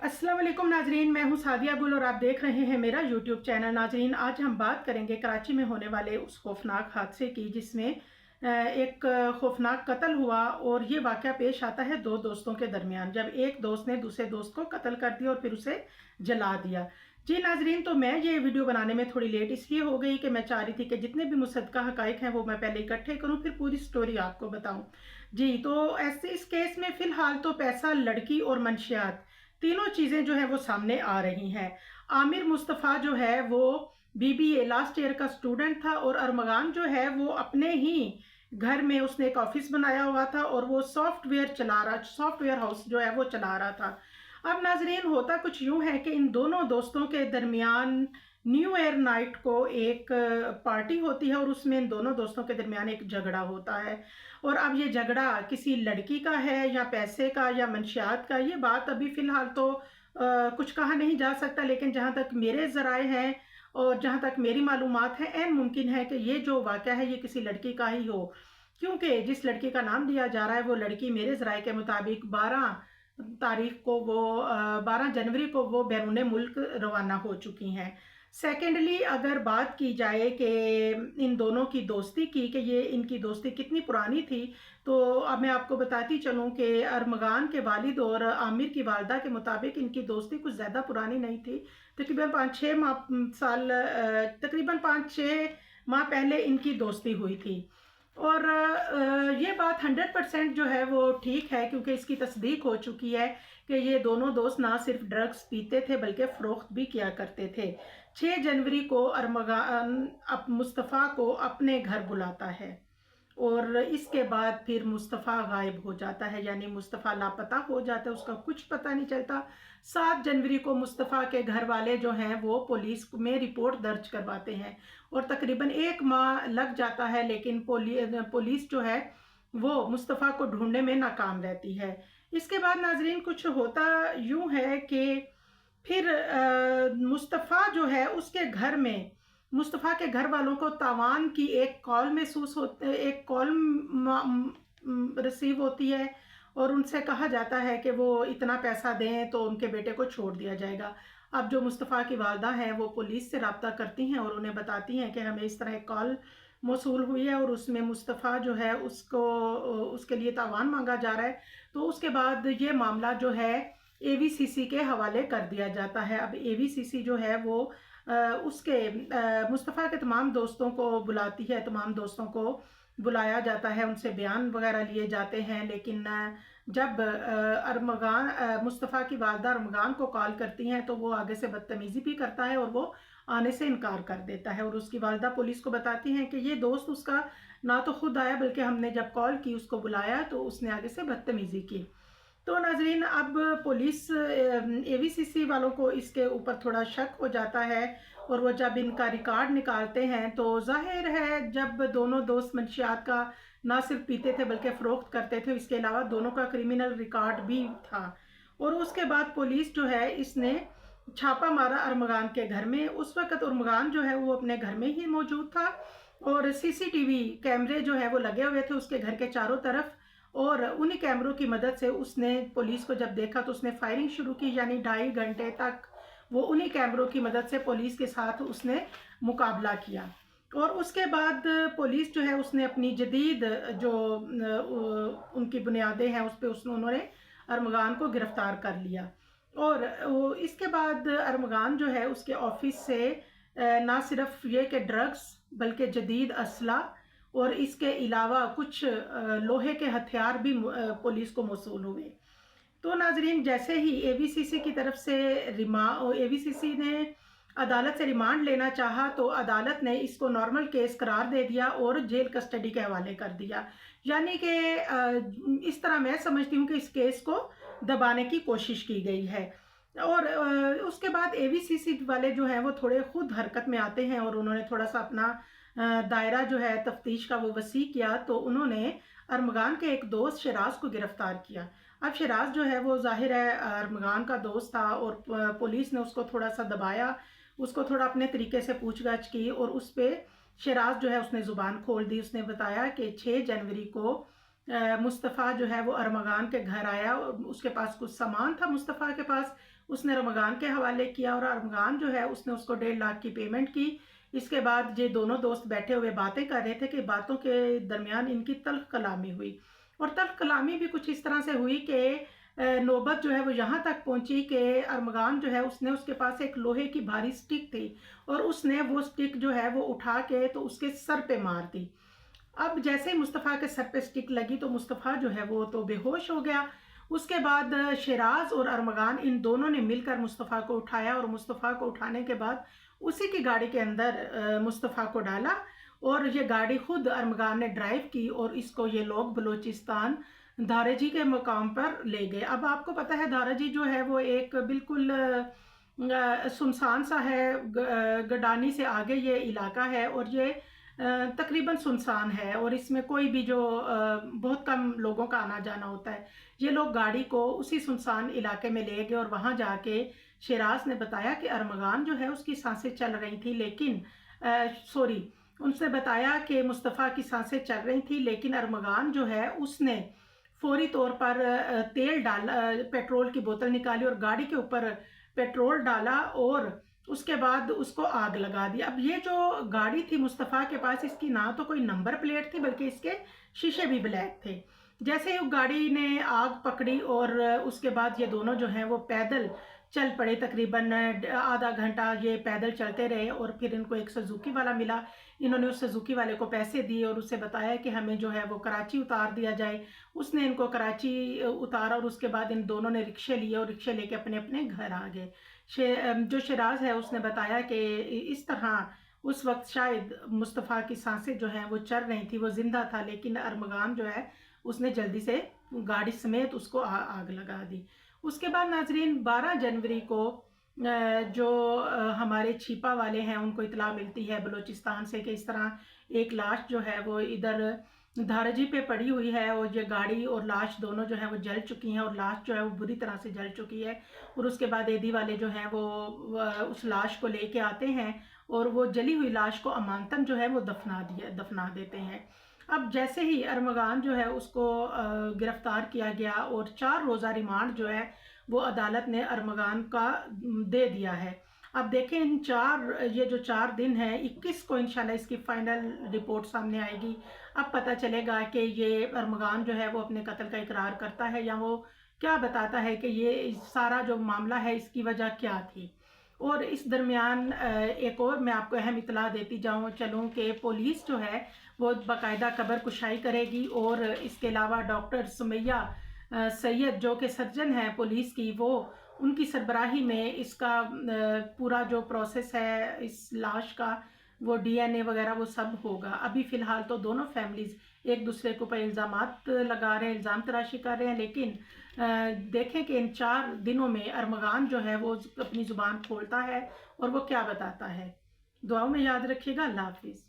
अस्सलाम वालेकुम नाजरीन, मैं हूं सादिया गुल और आप देख रहे हैं मेरा यूट्यूब चैनल। नाजरीन, आज हम बात करेंगे कराची में होने वाले उस खौफनाक हादसे की जिसमें एक खौफनाक कत्ल हुआ। और ये वाक़या पेश आता है दो दोस्तों के दरमियान, जब एक दोस्त ने दूसरे दोस्त को कत्ल कर दिया और फिर उसे जला दिया। जी नाजरीन, तो मैं ये वीडियो बनाने में थोड़ी लेट इसलिए हो गई कि मैं चाह रही थी कि जितने भी मुसद्दका हकाइक हैं वो मैं पहले इकट्ठे करूँ, फिर पूरी स्टोरी आपको बताऊँ। जी, तो ऐसे इस केस में फ़िलहाल तो पैसा, लड़की और मंशियात तीनों चीज़ें जो है वो सामने आ रही हैं। आमिर मुस्तफ़ा जो है वो बीबीए लास्ट ईयर का स्टूडेंट था और अरमगान जो है वो अपने ही घर में उसने एक ऑफिस बनाया हुआ था और वो सॉफ्टवेयर हाउस जो है वो चला रहा था। अब नाजरीन, होता कुछ यूं है कि इन दोनों दोस्तों के दरमियान न्यू ईयर नाइट को एक पार्टी होती है और उसमें इन दोनों दोस्तों के दरमियान एक झगड़ा होता है। और अब ये झगड़ा किसी लड़की का है या पैसे का या मंशियात का, ये बात अभी फ़िलहाल तो कुछ कहा नहीं जा सकता, लेकिन जहाँ तक मेरे ज़राए हैं और जहाँ तक मेरी मालूमात है, ऐन मुमकिन है कि ये जो वाक़या है ये किसी लड़की का ही हो, क्योंकि जिस लड़की का नाम लिया जा रहा है वो लड़की मेरे ज़राए के मुताबिक 12 जनवरी को वो बैरून मुल्क रवाना हो चुकी हैं। सेकेंडली, अगर बात की जाए कि इन दोनों की दोस्ती की, कि ये इनकी दोस्ती कितनी पुरानी थी, तो अब मैं आपको बताती चलूँ कि अरमगान के वालिद और आमिर की वालदा के मुताबिक इनकी दोस्ती कुछ ज़्यादा पुरानी नहीं थी। तकरीबन 5-6 माह पहले इनकी दोस्ती हुई थी। और ये बात 100% जो है वो ठीक है, क्योंकि इसकी तस्दीक हो चुकी है कि ये दोनों दोस्त ना सिर्फ ड्रग्स पीते थे बल्कि फ़रोख्त भी किया करते थे। 6 जनवरी को अरमगान मुस्तफ़ा को अपने घर बुलाता है और इसके बाद फिर मुस्तफ़ा गायब हो जाता है, यानी मुस्तफ़ा लापता हो जाता है, उसका कुछ पता नहीं चलता। 7 जनवरी को मुस्तफ़ा के घर वाले जो हैं वो पुलिस में रिपोर्ट दर्ज करवाते हैं और तकरीबन 1 माह लग जाता है, लेकिन पुलिस जो है वो मुस्तफ़ा को ढूंढने में नाकाम रहती है। इसके बाद नाजरीन, कुछ होता यूँ है कि फिर मुस्तफ़ा जो है उसके घर में, मुस्तफ़ा के घर वालों को तावान की एक कॉल रिसीव होती है और उनसे कहा जाता है कि वो इतना पैसा दें तो उनके बेटे को छोड़ दिया जाएगा। अब जो मुस्तफ़ा की वालदा हैं वो पुलिस से रब्ता करती हैं और उन्हें बताती हैं कि हमें इस तरह एक कॉल मौसूल हुई है और उसमें मुस्तफ़ा जो है उसको उसके लिए तावान मांगा जा रहा है। तो उसके बाद ये मामला जो है एवीसीसी के हवाले कर दिया जाता है। अब एवीसीसी जो है वो मुस्तफ़ा के तमाम दोस्तों को बुलाती है, तमाम दोस्तों को बुलाया जाता है, उनसे बयान वगैरह लिए जाते हैं। लेकिन जब मुस्तफ़ा की वालदा अरमगान को कॉल करती हैं तो वो आगे से बदतमीज़ी भी करता है और वो आने से इनकार कर देता है। और उसकी वालदा पुलिस को बताती हैं कि ये दोस्त उसका ना तो खुद आया, बल्कि हमने जब कॉल की उसको बुलाया तो उसने आगे से बदतमीज़ी की। तो नाजरीन, अब पुलिस एवीसीसी वालों को इसके ऊपर थोड़ा शक हो जाता है और वो जब इनका रिकॉर्ड निकालते हैं तो जाहिर है जब दोनों दोस्त मंशियात का ना सिर्फ पीते थे बल्कि फ़रोख्त करते थे, इसके अलावा दोनों का क्रिमिनल रिकॉर्ड भी था। और उसके बाद पुलिस जो है इसने छापा मारा अरमगान के घर में। उस वक्त अरमगान जो है वो अपने घर में ही मौजूद था और सीसीटीवी कैमरे जो है वो लगे हुए थे उसके घर के चारों तरफ। और उन्हीं कैमरों की मदद से उसने पुलिस को जब देखा तो उसने फायरिंग शुरू की, यानी 2.5 घंटे तक वो उन्हीं कैमरों की मदद से पुलिस के साथ उसने मुकाबला किया। और उसके बाद पुलिस जो है उसने अपनी जदीद जो उनकी बुनियादें हैं उस पर उन्होंने अरमगान को गिरफ्तार कर लिया। और इसके बाद अरमगान जो है उसके ऑफिस से ना सिर्फ ये कि ड्रग्स बल्कि जदीद असला और इसके अलावा कुछ लोहे के हथियार भी पुलिस को मौसूल हुए। तो नाजरीन, जैसे ही एवीसीसी की तरफ से एवीसीसी ने अदालत से रिमांड लेना चाहा तो अदालत ने इसको नॉर्मल केस करार दे दिया और जेल कस्टडी के हवाले कर दिया। यानी कि इस तरह मैं समझती हूँ कि इस केस को दबाने की कोशिश की गई है। और उसके बाद एवीसीसी वाले जो हैं वो थोड़े खुद हरकत में आते हैं और उन्होंने थोड़ा सा अपना दायरा जो है तफ्तीश का वो वसी किया। तो उन्होंने अरमगान के एक दोस्त शराज को गिरफ्तार किया। अब शराज जो है वो जाहिर है अरमगान का दोस्त था और पुलिस ने उसको थोड़ा सा दबाया, उसको थोड़ा अपने तरीके से पूछगछ की और उस पर शराज जो है उसने ज़ुबान खोल दी। उसने बताया कि 6 जनवरी को मुस्तफ़ा जो है वो अरमगान के घर आया और उसके पास कुछ सामान था मुस्तफ़ा के पास, उसने अरमगान के हवाले किया और अरमगान जो है उसने उसको 1.5 लाख की पेमेंट की। इसके बाद ये दोनों दोस्त बैठे हुए बातें कर रहे थे कि बातों के दरमियान इनकी तल्ख कलामी हुई, और तल्ख कलामी भी कुछ इस तरह से हुई कि नौबत जो है वो यहाँ तक पहुँची कि अरमगान जो है उसने उसके पास एक लोहे की भारी स्टिक थी और उसने वो स्टिक जो है वो उठा के तो उसके सर पे मार दी। अब जैसे ही मुस्तफ़ा के सर पे स्टिक लगी तो मुस्तफ़ा जो है वो तो बेहोश हो गया। उसके बाद शिराज और अरमगान इन दोनों ने मिलकर मुस्तफ़ा को उठाया और मुस्तफ़ा को उठाने के बाद उसी की गाड़ी के अंदर मुस्तफ़ा को डाला और ये गाड़ी खुद अरमगान ने ड्राइव की और इसको ये लोग बलूचिस्तान दाराजी के मुकाम पर ले गए। अब आपको पता है दाराजी जो है वो एक बिल्कुल सुनसान सा है, गडानी से आगे ये इलाका है और ये तकरीबन सुनसान है और इसमें कोई भी जो बहुत कम लोगों का आना जाना होता है। ये लोग गाड़ी को उसी सुनसान इलाके में ले गए और वहाँ जाके शिराज ने बताया कि अरमगान जो है उसकी सांसें चल रही थी, लेकिन सॉरी, उनसे बताया कि मुस्तफ़ा की सांसें चल रही थी लेकिन अरमगान जो है उसने फौरी तौर पर तेल डाला, पेट्रोल की बोतल निकाली और गाड़ी के ऊपर पेट्रोल डाला और उसके बाद उसको आग लगा दी। अब ये जो गाड़ी थी मुस्तफ़ा के पास, इसकी ना तो कोई नंबर प्लेट थी बल्कि इसके शीशे भी ब्लैक थे। जैसे ही गाड़ी ने आग पकड़ी और उसके बाद ये दोनों जो हैं वो पैदल चल पड़े, तकरीबन आधा घंटा ये पैदल चलते रहे और फिर इनको एक सुजुकी वाला मिला। इन्होंने उस सुजुकी वाले को पैसे दिए और उससे बताया कि हमें जो है वो कराची उतार दिया जाए। उसने इनको कराची उतारा और उसके बाद इन दोनों ने रिक्शे लिए और रिक्शे लेके अपने अपने घर आ गए। जो शिराज है उसने बताया कि इस तरह उस वक्त शायद मुस्तफ़ा की सांसें जो हैं वो चल रही थी, वो ज़िंदा था, लेकिन अरमगान जो है उसने जल्दी से गाड़ी समेत उसको आग लगा दी। उसके बाद नाजरीन 12 जनवरी को जो हमारे छिपा वाले हैं उनको इतला मिलती है बलूचिस्तान से कि इस तरह एक लाश जो है वो इधर धाराजी पे पड़ी हुई है और ये गाड़ी और लाश दोनों जो है वो जल चुकी हैं और लाश जो है वो बुरी तरह से जल चुकी है। और उसके बाद एदी वाले जो हैं वो उस लाश को लेके आते हैं और वो जली हुई लाश को अमानतन जो है वो दफना देते हैं। अब जैसे ही अरमगान जो है उसको गिरफ्तार किया गया और 4 रोज़ा रिमांड जो है वो अदालत ने अरमगान का दे दिया है। अब देखें ये जो 4 दिन है 21 को इंशाल्लाह इसकी फाइनल रिपोर्ट सामने आएगी। अब पता चलेगा कि ये अरमगान जो है वो अपने कत्ल का इकरार करता है या वो क्या बताता है कि ये सारा जो मामला है इसकी वजह क्या थी। और इस दरमियान एक और मैं आपको अहम इतला देती चलूँ कि पुलिस जो है वो बाकायदा कब्र कुशाई करेगी और इसके अलावा डॉक्टर सुमैया सैयद जो कि सर्जन हैं पुलिस की, वो उनकी सरबराही में इसका पूरा जो प्रोसेस है इस लाश का, वो डीएनए वगैरह वो सब होगा। अभी फ़िलहाल तो दोनों फैमिलीज़ एक दूसरे के ऊपर इल्ज़ामात लगा रहे हैं, इल्ज़ाम तराशी कर रहे हैं, लेकिन देखें कि इन 4 दिनों में अरमगान जो है वो अपनी ज़ुबान खोलता है और वो क्या बताता है। दुआओं में याद रखिएगा। अल्लाह हाफिज़।